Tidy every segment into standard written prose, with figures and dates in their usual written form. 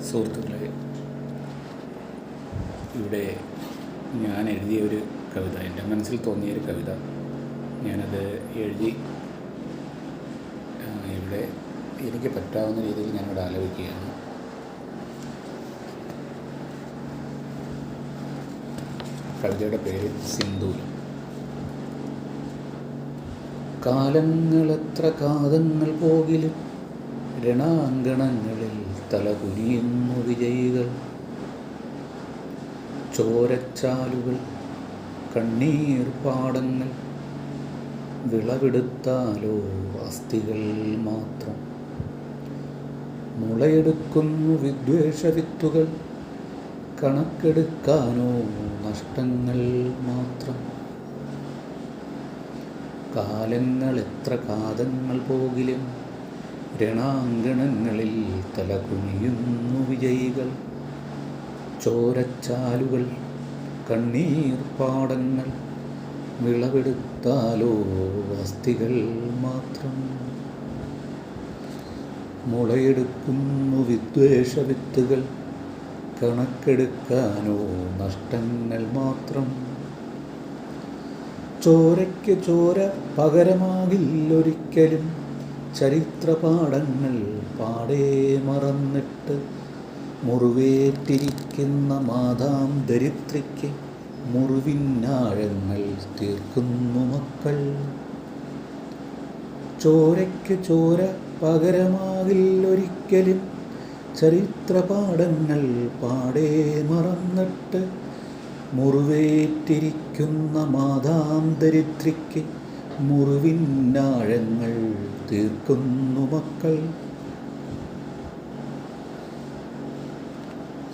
സുഹൃത്തുക്കളെ, ഇവിടെ ഞാൻ എഴുതിയ ഒരു കവിത, എൻ്റെ മനസ്സിൽ തോന്നിയൊരു കവിത ഞാനത് എഴുതി ഇവിടെ എനിക്ക് പറ്റാവുന്ന രീതിയിൽ ഞാനിവിടെ ആലോചിക്കുകയാണ്. കവിതയുടെ പേര് സിന്ദൂരം. കാലങ്ങളെത്ര കാതങ്ങൾ പോകിലും രണാങ്കണങ്ങളിൽ തലകുനിയുന്നു വിജയികൾ. ചോരച്ചാലുകൾ, കണ്ണീർ പാടങ്ങൾ, വിളവെടുത്താലോ അസ്ഥികൾ മാത്രം. മുളയെടുക്കുന്നു വിദ്വേഷവിത്തുകൾ, കണക്കെടുക്കാനോ നഷ്ടങ്ങൾ മാത്രം. കാലങ്ങൾ എത്ര കാതങ്ങൾ പോകിലും രണാങ്കണങ്ങളിൽ തലകുനിയുന്നു വിജയികൾ. ചോരച്ചാലുകൾ, കണ്ണീർ പാടങ്ങൾ, വിളവെടുത്താലോ അസ്ഥികൾ മാത്രം. മുളയെടുക്കുന്നു വിദ്വേഷവിത്തുകൾ, കണക്കെടുക്കാനോ നഷ്ടങ്ങൾ മാത്രം. ചോരയ്ക്ക് ചോര പകരമാകില്ലൊരിക്കലും, ചരിത്രപാഠങ്ങൾ പാടേ മറന്നിട്ട്. മുറിവേറ്റിരിക്കുന്ന മാതാം ദരിദ്രയ്ക്ക് മുറിവിനാഴങ്ങൾ തീർക്കുന്നു മക്കൾ. ചോരയ്ക്ക് ചോര പകരമാകില്ലൊരിക്കലും, ചരിത്രപാഠങ്ങൾ പാടേ മറന്നിട്ട്. മുറിവേറ്റിരിക്കുന്ന മാതാം ദരിദ്രയ്ക്ക് മുറിവിനാഴങ്ങൾ തീർക്കുന്നു മക്കൾ.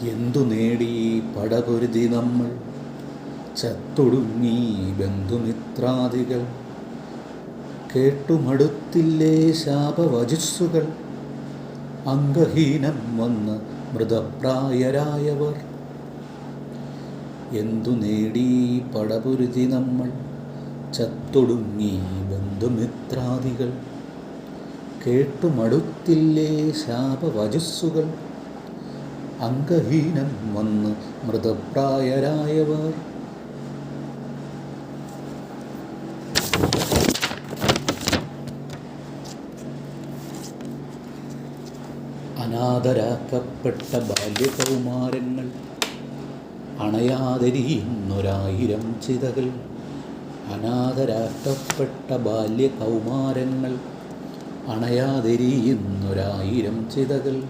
എന്തു നേടി പടപൊരുതി നമ്മൾ, ചത്തൊടുങ്ങി ബന്ധുമിത്രാദികൾ. കേട്ടുമടുത്തില്ലേ ശാപവചസ്സുകൾ, അംഗഹീനം വന്ന് മൃതപ്രായരായവർ. എന്തു നേടി പടപൊരുതി നമ്മൾ, ചത്തൊടുങ്ങി ബന്ധുമിത്രാദികൾ. കേട്ടുമടുത്തില്ലേ ശാപവചസ്സുകൾ, അംഗഹീനം വന്ന് മൃതപ്രായരായവർ. അനാഥരാക്കപ്പെട്ട ബാല്യകൗമാരങ്ങൾ, അണയാതെരിയുന്നൊരായിരം ചിതകൾ. അനാഥരാക്കപ്പെട്ട ബാല്യകൗമാരങ്ങൾ, അണയാതെരിയുന്നൊരായിരം ചിതകൾ.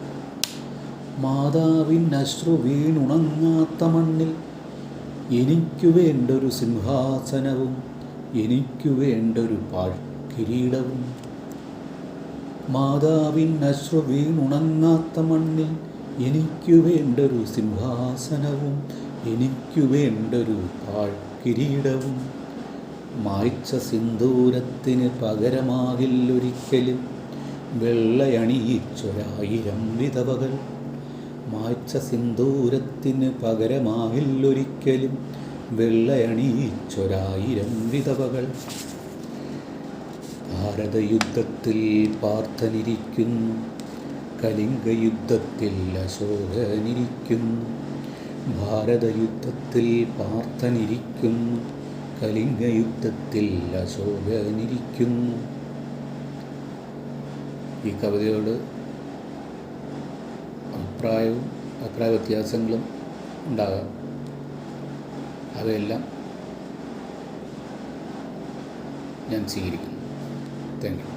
മാതാവിൻ അശ്രു വീണുണങ്ങാത്ത മണ്ണിൽ എനിക്കു വേണ്ടൊരു സിംഹാസനവും, എനിക്കു വേണ്ടൊരു പാഴ്കിരീടവും. മാതാവിൻ അശ്രു വീണുണങ്ങാത്ത മണ്ണിൽ എനിക്കു വേണ്ടൊരു സിംഹാസനവും, എനിക്കു വേണ്ടൊരു പാഴ്കിരീടവും. മായ്ച്ച സിന്ദൂരത്തിന് പകരമാകില്ലൊരിക്കലും, വെള്ളയണിയിച്ചൊരായിരം വിധവകൾ. മായ്ച്ച സിന്ദൂരത്തിന് പകരമാകില്ലൊരിക്കലും, വെള്ളയണിയിച്ചൊരായിരം വിധവകൾ. ഭാരതയുദ്ധത്തിൽ പാർത്ഥനിരിക്കുന്നു, കലിംഗയുദ്ധത്തിൽ അശോകനിരിക്കുന്നു. ഭാരതയുദ്ധത്തിൽ പാർത്ഥനിരിക്കുന്നു, കലിംഗയുദ്ധത്തിൽ അശോകനിരിക്കുന്നു. ഈ കവിതയോട് അഭിപ്രായ വ്യത്യാസങ്ങളും ഉണ്ടാകാം. അവയെല്ലാം ഞാൻ സ്വീകരിക്കുന്നു. Thank you.